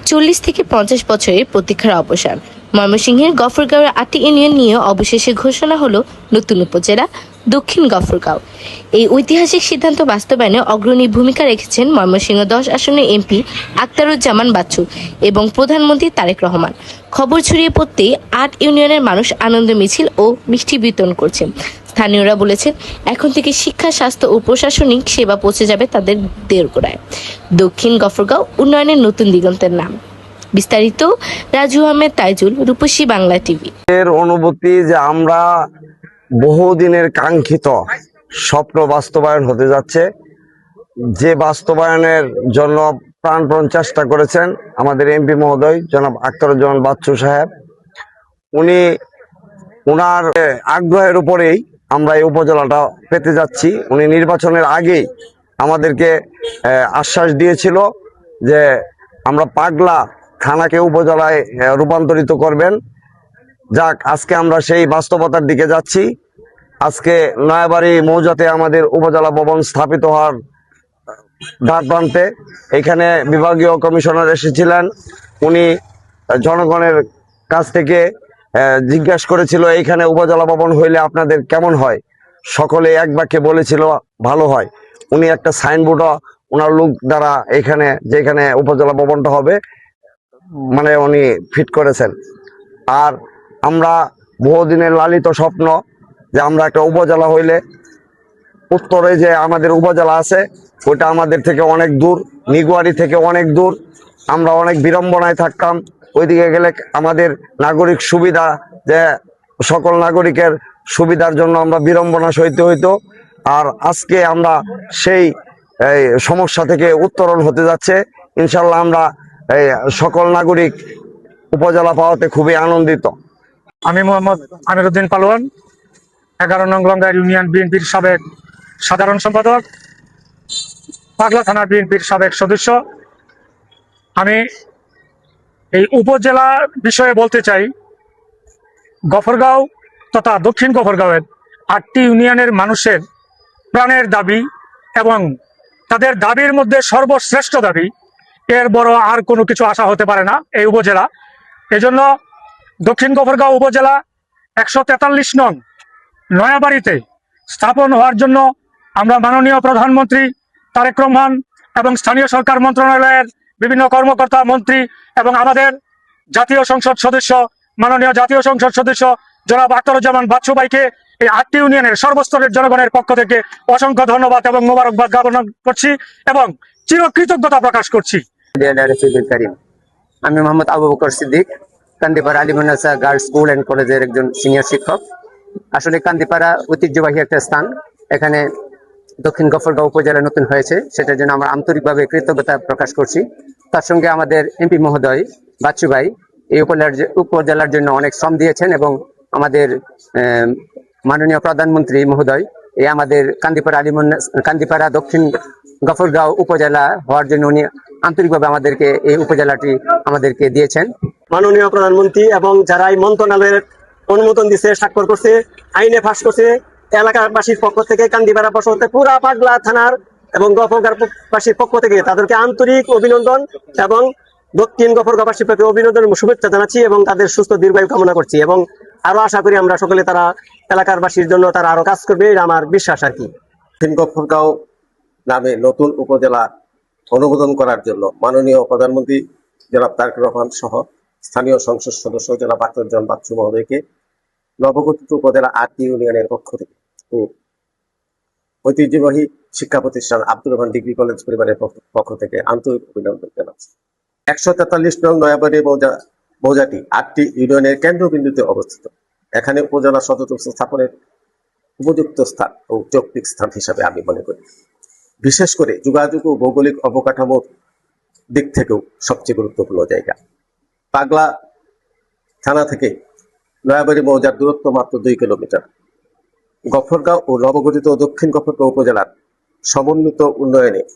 40 থেকে 50 বছরের প্রতীক্ষার অবসান। ময়মনসিংহের গফরগাঁওয়ের 8টি ইউনিয়ন নিয়ে অবশেষে ঘোষণা হলো নতুন উপজেলা দক্ষিণ গফরগাঁও। এই ঐতিহাসিক সিদ্ধান্ত বাস্তবায়নে অগ্রণী ভূমিকা রেখেছেন ময়মনসিংহ 10 আসনের এমপি আক্তারুজ্জামান বাচ্চু এবং প্রধানমন্ত্রী তারেক রহমান। খবর ছড়িয়ে পড়তেই 8 ইউনিয়নের মানুষ আনন্দ মিছিল ও মিষ্টি বিতরণ করছেন। স্থানীয়রা বলেছেন, এখন থেকে শিক্ষা, স্বাস্থ্য ও প্রশাসনিক সেবা পৌঁছে যাবে তাদের দেওরগোড়ায়। দক্ষিণ গফরগাঁও উন্নয়নের নতুন দিগন্তের নাম। বিস্তারিত রাজু আহমেদ তাইজুল, রূপসী বাংলা টিভি। এর অনুভূতি যে আমরা বহুদিনের কাঙ্ক্ষিত স্বপ্ন বাস্তবায়ন হতে যাচ্ছে, যে বাস্তবায়নের জন্য প্রাণপণ চেষ্টা করেছেন আমাদের এমপি মহোদয় জনাব আক্তারুজ্জামান বাচ্চু সাহেব। উনার আগ্রহের উপরেই আমরা এই উপজেলাটা পেতে যাচ্ছি। উনি নির্বাচনের আগেই আমাদেরকে আশ্বাস দিয়েছিল যে আমরা পাগলা থানাকে উপজেলায় রূপান্তরিত করবেন। যাক, আজকে আমরা সেই বাস্তবতার দিকে যাচ্ছি। আজকে নয়াবাড়ি মৌজাতে আমাদের উপজেলা ভবন স্থাপিত হওয়ার দ্বার প্রান্তে এখানে বিভাগীয় কমিশনার এসেছিলেন। উনি জনগণের কাছ থেকে জিজ্ঞাসা করেছিল এইখানে উপজেলা ভবন হইলে আপনাদের কেমন হয়। সকলে এক বাক্যে বলেছিল ভালো হয়। উনি একটা সাইনবোর্ডও ওনার লোক দ্বারা এখানে যেখানে উপজেলা ভবনটা হবে মানে উনি ফিট করেছেন। আর আমরা বহুদিনের লালিত স্বপ্ন যে আমরা একটা উপজেলা হইলে, উত্তরে যে আমাদের উপজেলা আছে ওইটা আমাদের থেকে অনেক দূর, নিগুয়ারি থেকে অনেক দূর। আমরা অনেক বিড়ম্বনায় থাকতাম। ওইদিকে গেলে আমাদের নাগরিক সুবিধা, যে সকল নাগরিকের সুবিধার জন্য আমরা বিড়ম্বনা সইতে হইতো। আর আজকে আমরা সেই সমস্যা থেকে উত্তরণ হতে যাচ্ছে। ইনশাল্লাহ আমরা সকল নাগরিক উপজেলা পাওয়াতে খুবই আনন্দিত। আমি মোহাম্মদ আমিরউদ্দিন পালোয়ান, 11 নং লঙ্গা ইউনিয়ন বিএনপির সাবেক সাধারণ সম্পাদক, পাগলা থানা বিএনপির সাবেক সদস্য। আমি এই উপজেলা বিষয়ে বলতে চাই, গফরগাঁও তথা দক্ষিণ গফরগাঁওয়ের 8টি ইউনিয়নের মানুষের প্রাণের দাবি এবং তাদের দাবির মধ্যে সর্বশ্রেষ্ঠ দাবি, এর বড় আর কোনো কিছু আশা হতে পারে না এই উপজেলা। এজন্য দক্ষিণ গফরগাঁও উপজেলা 143 নং নয়াবাড়িতে স্থাপন হওয়ার জন্য আমরা মাননীয় প্রধানমন্ত্রী তারেক রহমান এবং স্থানীয় সরকার মন্ত্রণালয়ের বিভিন্ন কর্মকর্তা, মন্ত্রী এবং আমাদের জাতীয় সংসদ সদস্য, মাননীয় জাতীয় সংসদ সদস্য জনাব আক্তারুজ্জামান বাচ্চু ভাইকে এই 8টি ইউনিয়নের সর্বস্তরের জনগণের পক্ষ থেকে অসংখ্য ধন্যবাদ এবং মোবারকবাদ জ্ঞাপন করছি এবং চিরকৃতজ্ঞতা প্রকাশ করছি। আমি Mohammad Abu Bakar Siddique, Kandipara Alimunnasa girls school and কলেজের একজন সিনিয়র শিক্ষক। আসলে কান্দিপাড়া ঐতিহ্যবাহী একটা স্থান, এখানে দক্ষিণ গফরগাঁও উপজেলা নতুন হয়েছে, সেটার জন্য আমরা আন্তরিকভাবে কৃতজ্ঞতা প্রকাশ করছি। তার সঙ্গে আমাদের এমপি মহোদয় বাচ্চু ভাই এই উপজেলার জন্য অনেক শ্রম দিয়েছেন এবং আমাদের মাননীয় প্রধানমন্ত্রী মহোদয় এই আমাদের কান্দিপাড়া দক্ষিণ গফরগাঁও উপজেলা হওয়ার জন্য উনি আন্তরিকভাবে আমাদেরকে এই উপজেলাটি আমাদেরকে দিয়েছেন। মাননীয় প্রধানমন্ত্রী এবং যারা এই মন্ত্রণালয়ের অনুমোদন দিচ্ছে, স্বাক্ষর করছে, আইনে পাস করছে, এলাকাবাসীর পক্ষ থেকে কান্দিপাড়া বসতে পুরা পাগলা থানার এবং গফরগাঁওবাসীর পক্ষ থেকে তাদেরকে আন্তরিক অভিনন্দন এবং দক্ষিণ গফরগাঁওবাসীর প্রতি অভিনন্দন এবং শুভেচ্ছা জানাচ্ছি এবং তাদের সুস্থ দীর্ঘায়ু কামনা করছি এবং আরো আশা করি আমরা সকলে তারা এলাকারবাসীর জন্য তারা আরো কাজ করবে, এটা আমার বিশ্বাস আর কি। দক্ষিণ গফরগাঁও নামে নতুন উপজেলা অনুমোদন করার জন্য মাননীয় প্রধানমন্ত্রী জনাব তারেক রহমান সহ স্থানীয় সংসদ সদস্য জনাব আক্তারুজ্জামান বাচ্চু মহোদয়কে নবগঠিত উপজেলা 8টি ইউনিয়নের পক্ষ থেকে ও ঐতিহ্যবাহী শিক্ষা প্রতিষ্ঠান আব্দুর রহমান ডিগ্রি কলেজ পরিবারের পক্ষ থেকে আন্তরিক অভিনন্দন জানাচ্ছি। 143 নং নয়াবাড়ি মৌজাটি 8টি ইউনিয়নের কেন্দ্রবিন্দুতে অবস্থিত। এখানে উপজেলা সদর দপ্তর স্থাপনের উপযুক্ত স্থান ও যৌক্তিক স্থান হিসাবে আমি মনে করি। বিশেষ করে যোগাযোগ ও ভৌগোলিক অবকাঠামোর দিক থেকেও সবচেয়ে গুরুত্বপূর্ণ জায়গা। পাগলা থানা থেকে নয়াবাড়ি মৌজার দূরত্ব মাত্র 2 কিলোমিটার। গফরগাঁও ও নবগঠিত দক্ষিণ গফরগাঁও উপজেলার সমন্বিত উন্নয়নের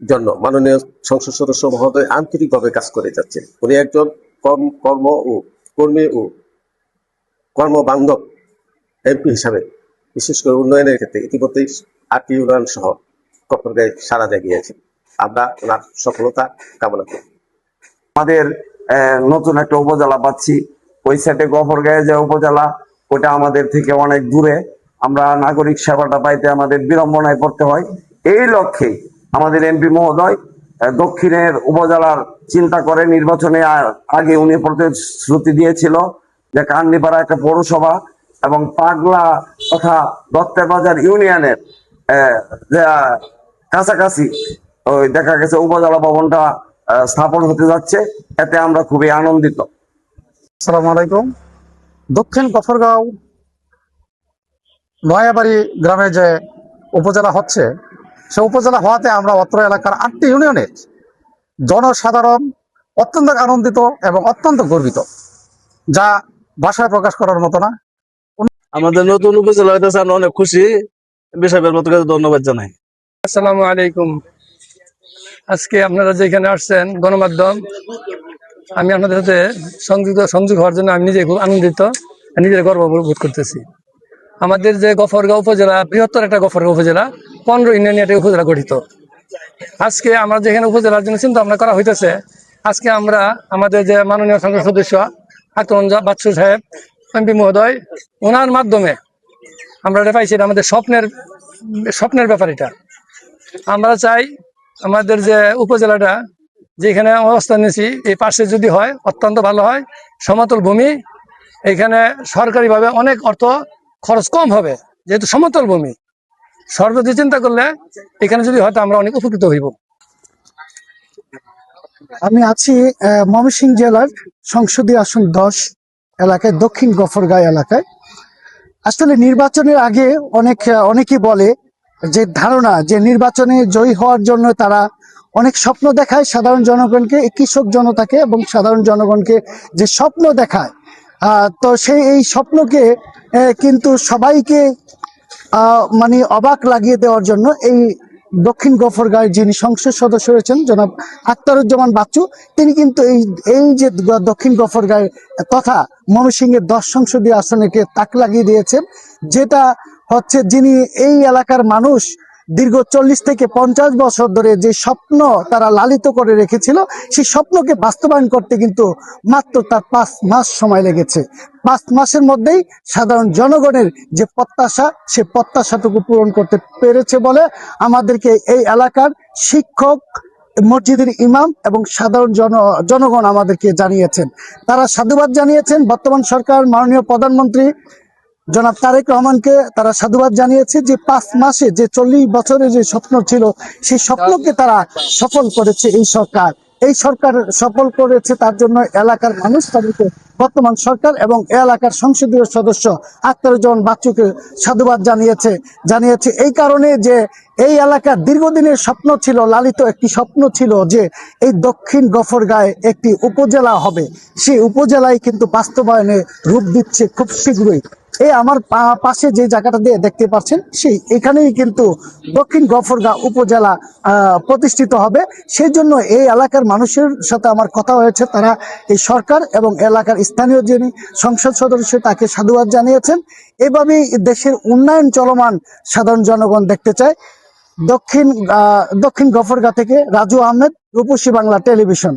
জন্য মাননীয় সংসদ সদস্য মহোদয় আন্তরিকভাবে কাজ করে যাচ্ছেন। উনি একজন কর্মী ও কর্মবান্ধব এমপি হিসাবে বিশেষ করে উন্নয়নের ক্ষেত্রে ইতিমধ্যেই 8টি ইউনিয়ন সহ গফরগাঁয়ে সাড়া জাগিয়েছে। আমরা ওনার সফলতা কামনা করি। আমাদের নতুন একটা উপজেলা পাচ্ছি। ওই সাইডে গফরগাঁয়ে যে উপজেলা, ওটা আমাদের থেকে অনেক দূরে। আমরা নাগরিক সেবাটা পাইতে আমাদের বিড়ম্বনায় পড়তে হয়। এই লক্ষ্যে আমাদের এমপি মহোদয় দক্ষিণের উপজেলার চিন্তা করে নির্বাচনে আগে উনি প্রতিশ্রুতি দিয়েছিল যে কান্দিপাড়া একটা পৌরসভা এবং পাগলা তথা দত্তের বাজার ইউনিয়নের কাছাকাছি ওই দেখা গেছে উপজেলা ভবনটা স্থাপন হতে যাচ্ছে। এতে আমরা খুবই আনন্দিত। আসসালামু আলাইকুম। দক্ষিণ গফরগাঁও নয়াবাড়ি গ্রামে যে উপজেলা হচ্ছে, সে উপজেলা হওয়াতে আমরা অত্র এলাকার 8টি ইউনিয়নের জনসাধারণ অত্যন্ত আনন্দিত এবং অত্যন্ত গর্বিত, যা ভাষায় প্রকাশ করার মতো না। আমাদের নতুন উপজেলা হইতেছে, আমরা অনেক খুশি। বিষয়ের মতো ধন্যবাদ জানাই। আসসালামু আলাইকুম। আজকে আপনারা যেখানে আসছেন গণমাধ্যম, আমি আপনাদের সাথে সংযোগ হওয়ার জন্য আমি নিজে খুব আনন্দিত, নিজের গর্ব বোধ করতেছি। আমাদের যে গফরগাঁও উপজেলা বৃহত্তর একটা গফরগাঁও উপজেলা, 15 ইউনিয়ন একটা উপজেলা গঠিত। আজকে আমরা যেখানে উপজেলার জন্য চিন্তা ভাবনা করা হইতেছে, আজকে আমরা আমাদের যে মাননীয় সংসদ সদস্য আক্রমণ বাচ্চু সাহেব এমপি মহোদয়, ওনার মাধ্যমে আমরা এটা পাইছি। আমাদের স্বপ্নের ব্যাপার এটা। আমরা চাই আমাদের যে উপজেলাটা যেখানে অবস্থান নিয়েছি, এই পাশে যদি হয় অত্যন্ত ভালো হয়। সমতল ভূমি, এখানে সরকারিভাবে অনেক অর্থ খরচ কম হবে, যেহেতু সমতল ভূমি। সর্বদি চিন্তা করলে এখানে যদি হয়তো আমরা অনেক উপকৃত হইব। আমি আছি ময়মনসিংহ জেলার সংসদীয় আসন 10 এলাকায়, দক্ষিণ গফরগাঁও এলাকায়। আসলে নির্বাচনের আগে অনেকে বলে যে ধারণা যে নির্বাচনে জয়ী হওয়ার জন্য তারা অনেক স্বপ্ন দেখায় সাধারণ জনগণকে, কৃষক জনতাকে এবং সাধারণ জনগণকে যে স্বপ্ন দেখায়, তো এই স্বপ্নকে কিন্তু সবাইকে মানে অবাক লাগিয়ে দেওয়ার জন্য এই দক্ষিণ গফরগাঁওয়ের যিনি সংসদ সদস্য রয়েছেন জনাব আখতারুজ্জামান বাচ্চু, তিনি কিন্তু এই যে দক্ষিণ গফরগাঁও তথা ময়মনসিংহের 10 সংসদীয় আসনকে তাক লাগিয়ে দিয়েছেন, যেটা হচ্ছে যিনি এই এলাকার মানুষ দীর্ঘ 40 থেকে 50 বছর ধরে যে স্বপ্ন তারা লালিত করে রেখেছিল, সেই স্বপ্নকে বাস্তবায়ন করতে কিন্তু মাত্র তার 5 মাস সময় লেগেছে। 5 মাসের মধ্যেই সাধারণ জনগণের যে প্রত্যাশা, সে প্রত্যাশাটুকু পূরণ করতে পেরেছে বলে আমাদেরকে এই এলাকার শিক্ষক, মসজিদের ইমাম এবং সাধারণ জনগণ আমাদেরকে জানিয়েছেন। তারা সাধুবাদ জানিয়েছেন বর্তমান সরকার, মাননীয় প্রধানমন্ত্রী জনাব তারেক রহমানকে তারা সাধুবাদ জানিয়েছে যে 5 মাসে যে 40 বছরের যে স্বপ্ন ছিল, সেই স্বপ্নকে তারা সফল করেছে। এই সরকার সফল করেছে, তার জন্য এলাকার মানুষ তাদেরকে বর্তমান সরকার এবং এলাকার সংসদীয় সদস্য আখতারুজ্জামান বাচ্চুকে সাধুবাদ জানিয়েছে এই কারণে যে এই এলাকার দীর্ঘদিনের স্বপ্ন ছিল, লালিত একটি স্বপ্ন ছিল যে এই দক্ষিণ গফরগাঁয়ে একটি উপজেলা হবে। সেই উপজেলায় কিন্তু বাস্তবায়নে রূপ দিচ্ছে খুব শীঘ্রই। এই আমার পাশে যে জায়গাটা দিয়ে দেখতে পাচ্ছেন, সেই এখানেই কিন্তু দক্ষিণ গফরগাঁও উপজেলা প্রতিষ্ঠিত হবে। সেই জন্য এই এলাকার মানুষের সাথে আমার কথা হয়েছে, তারা এই সরকার এবং এলাকার স্থানীয় যিনি সংসদ সদস্য তাকে সাধুবাদ জানিয়েছেন। এভাবেই দেশের উন্নয়ন চলমান সাধারণ জনগণ দেখতে চায়। দক্ষিণ গফরগাঁও থেকে রাজু আহমেদ, রূপসী বাংলা টেলিভিশন।